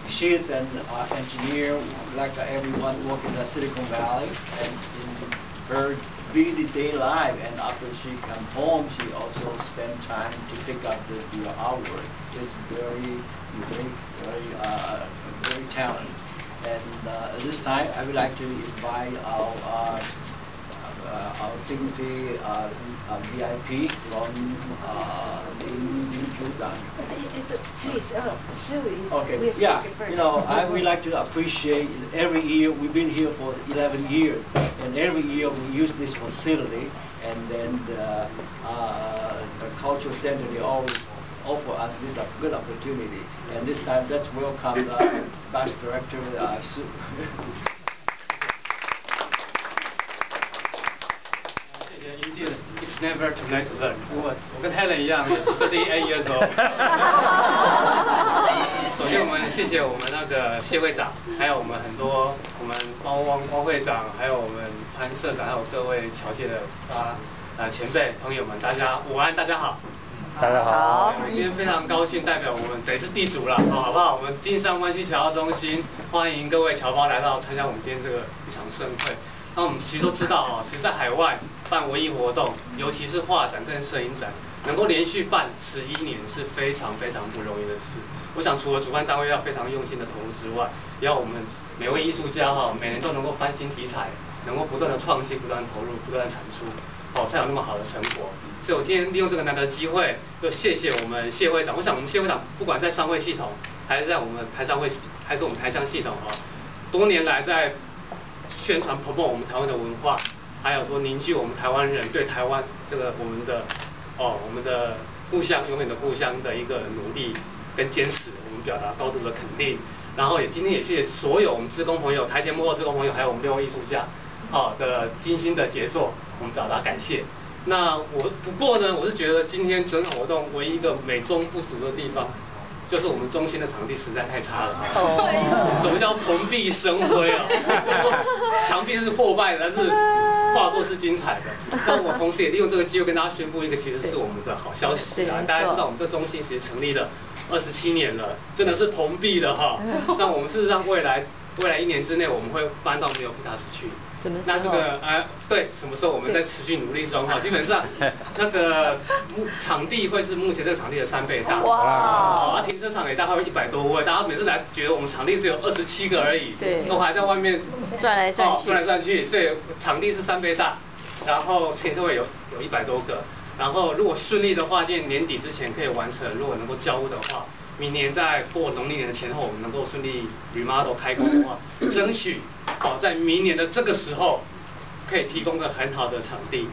She's an engineer like everyone working in the Silicon Valley, and in her busy day life, and after she come home, she also spend time to pick up the artwork. It's very unique, very talented. And at this time, I would like to invite our dignity VIP from Lin Zhang. Please, Sue. Okay, yeah, I would like to appreciate every year, we've been here for 11 years, and every year we use this facility, and then the Cultural Center, they always offer us this good opportunity. And this time, let's welcome the Vice Director, Sue. It's never too late to learn. 我跟 Helen 一样，也是38 years old。首先，我们谢谢我们那个谢会长，还有我们很多我们汪会长，还有我们潘社长，还有各位侨界的前辈朋友们，大家午安，大家好。大家好。我今天非常高兴，代表我们得是地主了，好不好？我们金山湾区侨澳中心欢迎各位侨胞来到参加我们今天这个一场盛会。那我们其实都知道其实在海外办文艺活动，尤其是画展跟摄影展，能够连续办11年是非常非常不容易的事。我想除了主办单位要非常用心的投入之外，也要我们每位艺术家每年都能够翻新题材，能够不断的创新，不断投入，不断的产出，才有那么好的成果。所以我今天利用这个难得的机会，就谢谢我们谢会长。我想我们谢会长不管在商会系统，还是在我们台商会，还是我们台商系统多年来在宣传 promote 我们台湾的文化，还有说凝聚我们台湾人对台湾这个我们的故乡永远的故乡的一个努力跟坚持，我们表达高度的肯定。然后今天也谢谢所有我们志工朋友、台前幕后志工朋友，还有我们6位艺术家的精心的杰作，我们表达感谢。那不过呢，我是觉得今天整场活动唯一一个美中不足的地方，就是我们中心的场地实在太差了。什么叫蓬荜生辉墙壁是破败的，但是画作是精彩的。那我同时也利用这个机会跟大家宣布一个，其实是我们的好消息啊！大家知道我们这中心其实成立了27年了，真的是蓬荜的那我们事实上未来1年之内，我们会搬到没有Pitas去。那这个对，什么时候我们在持续努力中基本上那个场地会是目前这个场地的3倍大。哇！停车场也大概会100多位，大家每次来觉得我们场地只有27个而已，对，都还在外面转来转去，所以场地是3倍大，然后停车位有100多个，然后如果顺利的话，今年年底之前可以完成，如果能够交屋的话。明年在过农历年的前后，我们能够顺利 remodel 开工的话，争取在明年的这个时候，可以提供个很好的场地，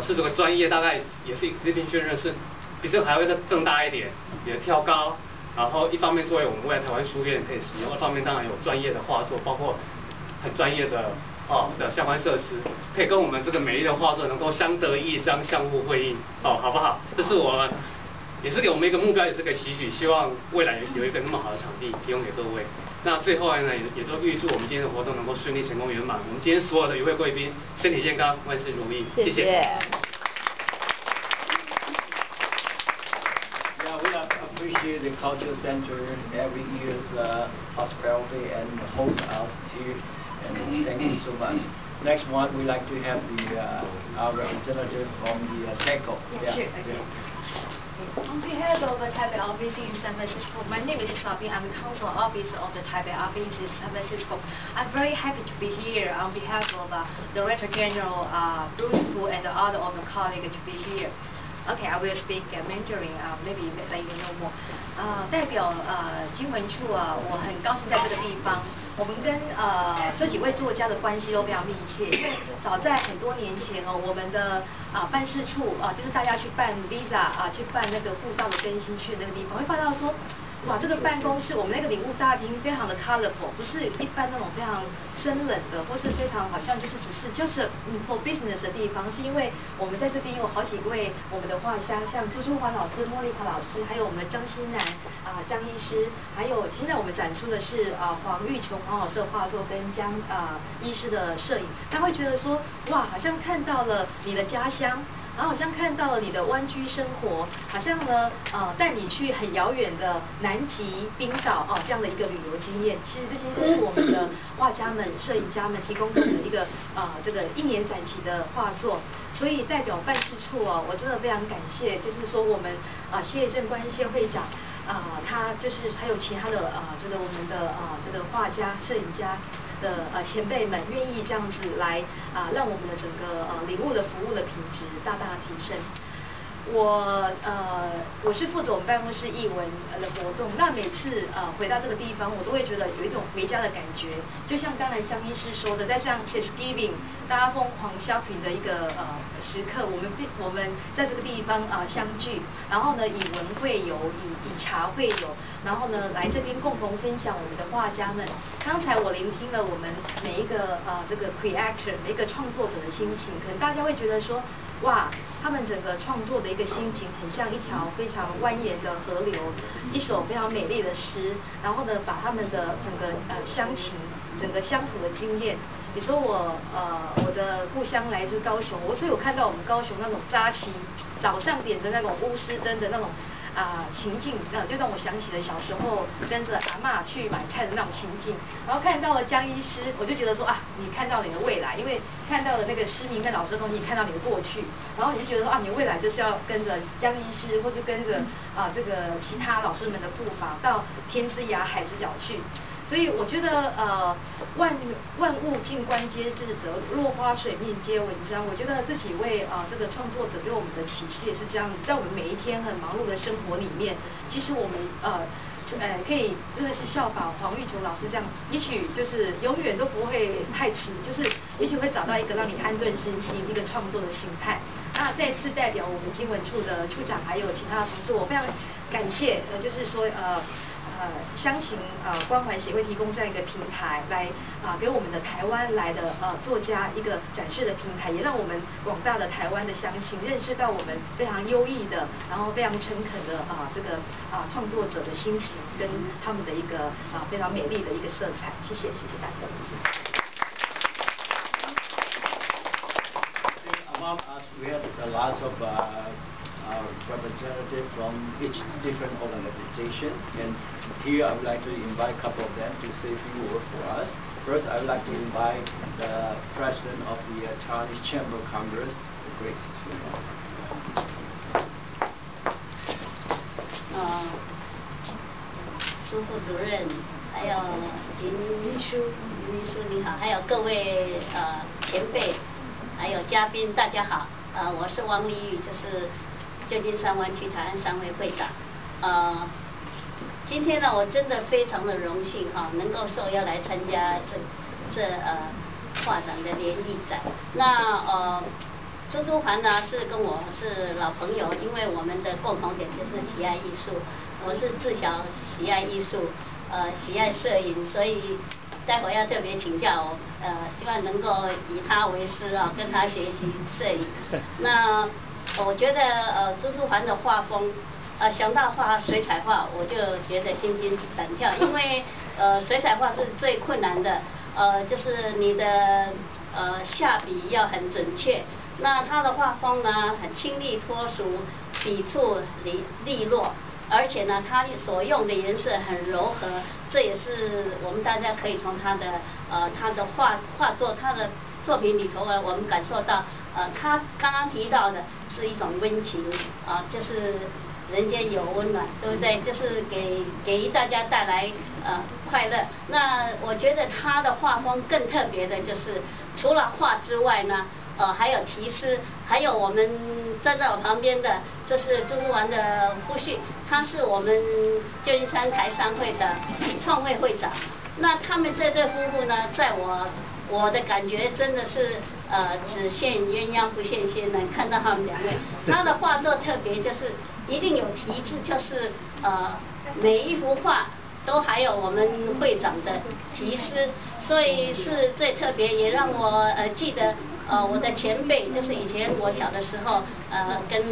是这个专业大概也是一定确认是比这个还会再更大一点，也挑高，然后一方面作为我们未来台湾书院可以使用，二方面当然有专业的画作，包括很专业的的相关设施，可以跟我们这个美丽的画作能够相得益彰，相互辉映，好不好？这是我们。也是给我们一个目标，也是个期许，希望未来有一个那么好的场地提供给各位。那最后呢，也都预祝我们今天的活动能够顺利成功圆满。我们今天所有的1位贵宾身体健康，万事如意，谢谢。Yeah, we appreciate the Cultural Center every year's hospitality and host us here, and thank you so much. Next one, we like to have our representative from the TECO. On behalf of the Taipei office in San Francisco, my name is Sabine. I'm the council officer of the Taipei office in San Francisco. I'm very happy to be here on behalf of Director General Bruce Fu and the other of the colleagues to be here. Okay, I will speak Mandarin. Maybe let you know more. 代表经文处我很高兴在这个地方。我们跟这几位作家的关系都非常密切，因为早在很多年前我们的办事处就是大家去办 visa 去办那个护照的更新去那个地方，会发现到说。哇，这个办公室，我们那个礼物大厅非常的 colorful， 不是一般那种非常生冷的，或是非常好像就是for business 的地方，是因为我们在这边有好几位我们的画家，像朱春华老师、莫丽卡老师，还有我们的张新南张医师，还有现在我们展出的是黄玉琼黄老师的画作跟江医师的摄影，他会觉得说哇，好像看到了你的家乡。然后好像看到了你的湾居生活，好像呢带你去很遥远的南极、冰岛这样的一个旅游经验。其实这些都是我们的画家们、摄影家们提供给我们的一个这个1年散期的画作。所以代表办事处我真的非常感谢，就是说我们谢正关谢会长他就是还有其他的这个我们的这个画家、摄影家的前辈们愿意这样子来让我们的整个礼物的服务的品质大大提升。我是负责我们办公室艺文的活动，那每次回到这个地方，我都会觉得有一种回家的感觉。就像刚才江医师说的，在这样 Thanksgiving 大家疯狂 shopping 的一个时刻，我们在这个地方相聚，然后呢以文会友，以茶会友，然后呢来这边共同分享我们的画家们。刚才我聆听了我们每一个这个 creator 每一个创作者的心情，可能大家会觉得说，哇，他们整个创作的一个心情很像一条非常蜿蜒的河流，一首非常美丽的诗，然后呢，把他们的整个乡情、整个乡土的经验，比如说我的故乡来自高雄，所以我看到我们高雄那种扎旗早上点的那种乌丝灯的那种情境，就让我想起了小时候跟着阿嬷去买菜的那种情景。然后看到了江医师，我就觉得说你看到你的未来，因为看到了那个诗名跟老师的东西，看到你的过去，然后你就觉得说你未来就是要跟着江医师，或是跟着这个其他老师们的步伐，到天之涯海之角去。所以我觉得万物静观皆智则，落花水面皆文章。我觉得这几位这个创作者给我们的启示也是这样子，在我们每一天很忙碌的生活里面，其实我们可以真的是效仿黄玉琼老师这样，也许就是永远都不会太迟，就是也许会找到一个让你安顿身心、一个创作的心态。那再次代表我们经文处的处长还有其他的同事，我非常感谢，就是说乡情关怀协会提供这样一个平台，来给我们的台湾来的作家一个展示的平台，也让我们广大的台湾的乡亲认识到我们非常优异的，然后非常诚恳的这个创作者的心情跟他们的一个非常美丽的一个色彩。谢谢大家。Among us, we have lots of representatives from each different organization, and here I would like to invite a couple of them to say a few words for us. First, I would like to invite the president of the Chinese Chamber of Commerce, Grace. 苏副主任，还有林秘书你好，还有各位前辈，还有嘉宾，大家好。我是王丽玉，就是旧金山湾区台湾商会会长。今天呢，我真的非常的荣幸能够受邀来参加这画展的联谊展。那朱珠环呢是跟我是老朋友，因为我们的共同点就是喜爱艺术。我是自小喜爱艺术，喜爱摄影，所以待会要特别请教我，希望能够以他为师跟他学习摄影。那我觉得朱珠环的画风，想到画水彩画，我就觉得心惊胆跳，因为水彩画是最困难的，就是你的下笔要很准确。那他的画风呢，很清丽脱俗，笔触利落。而且呢，他所用的颜色很柔和，这也是我们大家可以从他的画作、他的作品里头我们感受到，他刚刚提到的是一种温情就是人间有温暖，对不对？就是给大家带来快乐。那我觉得他的画风更特别的就是，除了画之外呢。还有题诗，还有我们站在我旁边的，就是朱珠环的夫婿，他是我们旧金山台商会的创会会长。那他们这对夫妇呢，在我的感觉真的是只羡鸳鸯不羡仙人，看到他们两位，他的画作特别就是一定有题字，就是每一幅画都还有我们会长的题诗，所以是最特别，也让我记得。我的前辈就是以前我小的时候，跟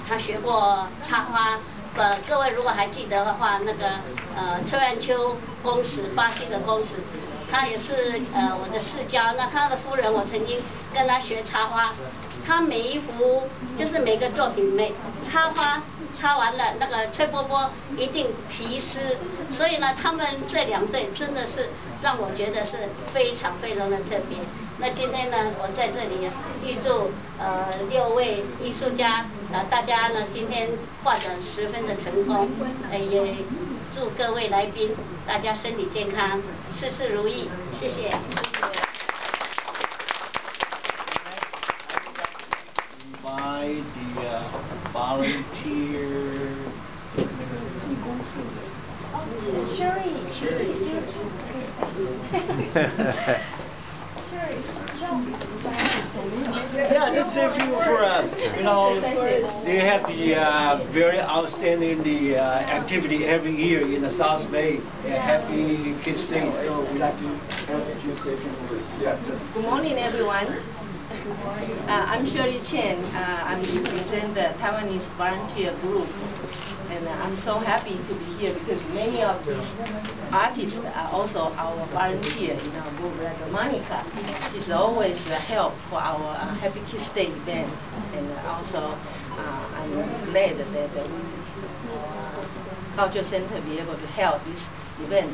他学过插花。各位如果还记得的话，那个崔万秋公使，巴西的公使，他也是我的世交。那他的夫人，我曾经跟他学插花。他每一幅就是每个作品插花插完了，那个崔波波一定题诗，所以呢，他们这2对真的是让我觉得是非常非常的特别。那今天呢，我在这里预祝6位艺术家大家呢今天画展十分的成功，也祝各位来宾大家身体健康，事事如意，谢谢。By the volunteer 那个自公司的。Yeah, just a few for us. You know, they have the very outstanding activity every year in the South Bay. Happy Kids Day. So we'd like to have you say a few words. Yeah. Good morning, everyone. I'm Shirley Chen. I'm represent the Taiwanese volunteer group. And I'm so happy to be here because many of these artists are also our volunteer in our group. Like Monica, she's always help for our Happy Kids Day event. And also, I'm glad that the Culture Center be able to help this event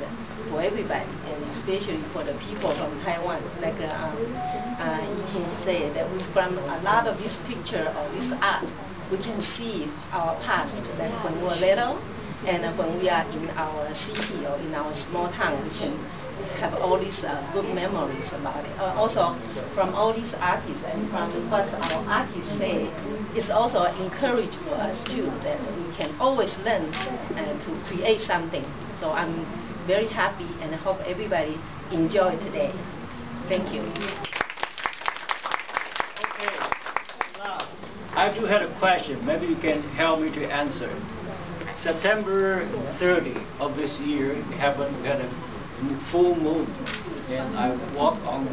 for everybody, and especially for the people from Taiwan. Like Yi-Chen said, that from a lot of this picture or this art, we can see our past, like when we were little, and when we are in our city or in our small town, we can have all these good memories about it. Also, from all these artists and from what our artists say, it's also encouraged for us too, that we can always learn to create something. So I'm very happy and I hope everybody enjoy today. Thank you. Okay. Now, I do have a question. Maybe you can help me to answer. September 30 of this year, we had a full moon, and I walked on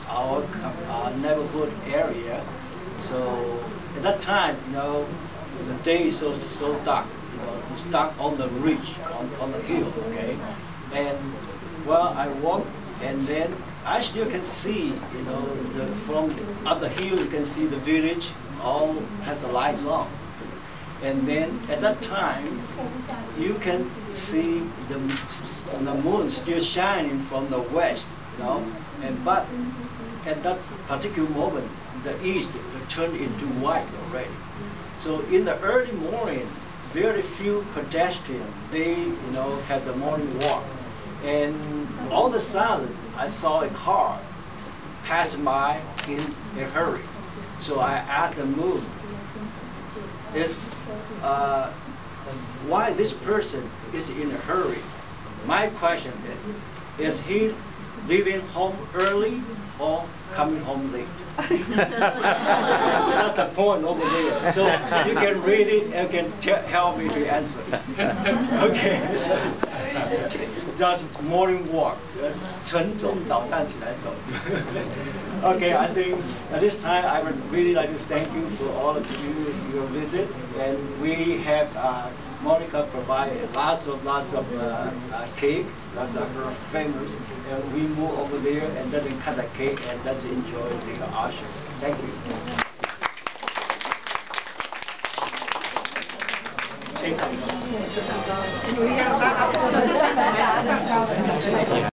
our neighborhood area. So at that time, you know, the day is so dark. You know, it's dark on the ridge, on the hill. Okay, and well, I walked, and then I still can see, you know, from up the hill you can see the village all has the lights on. And then at that time, you can see the moon still shining from the west, you know. But at that particular moment, the east turned into white already. So in the early morning, very few pedestrians, they, you know, had the morning walk. And all of a sudden, I saw a car pass by in a hurry. So I asked the moon, why this person is in a hurry? My question is he leaving home early or coming home late? So that's the point over there. So you can read it and can help me to answer. Okay. Just morning walk. 晨走，早上起来走。Okay, I think at this time I would really like to thank you for all of your visit, and we have Monica provide lots of cake. That's her famous, and we move over there and then cut the cake and let's enjoy the usher. Thank you. Thank you.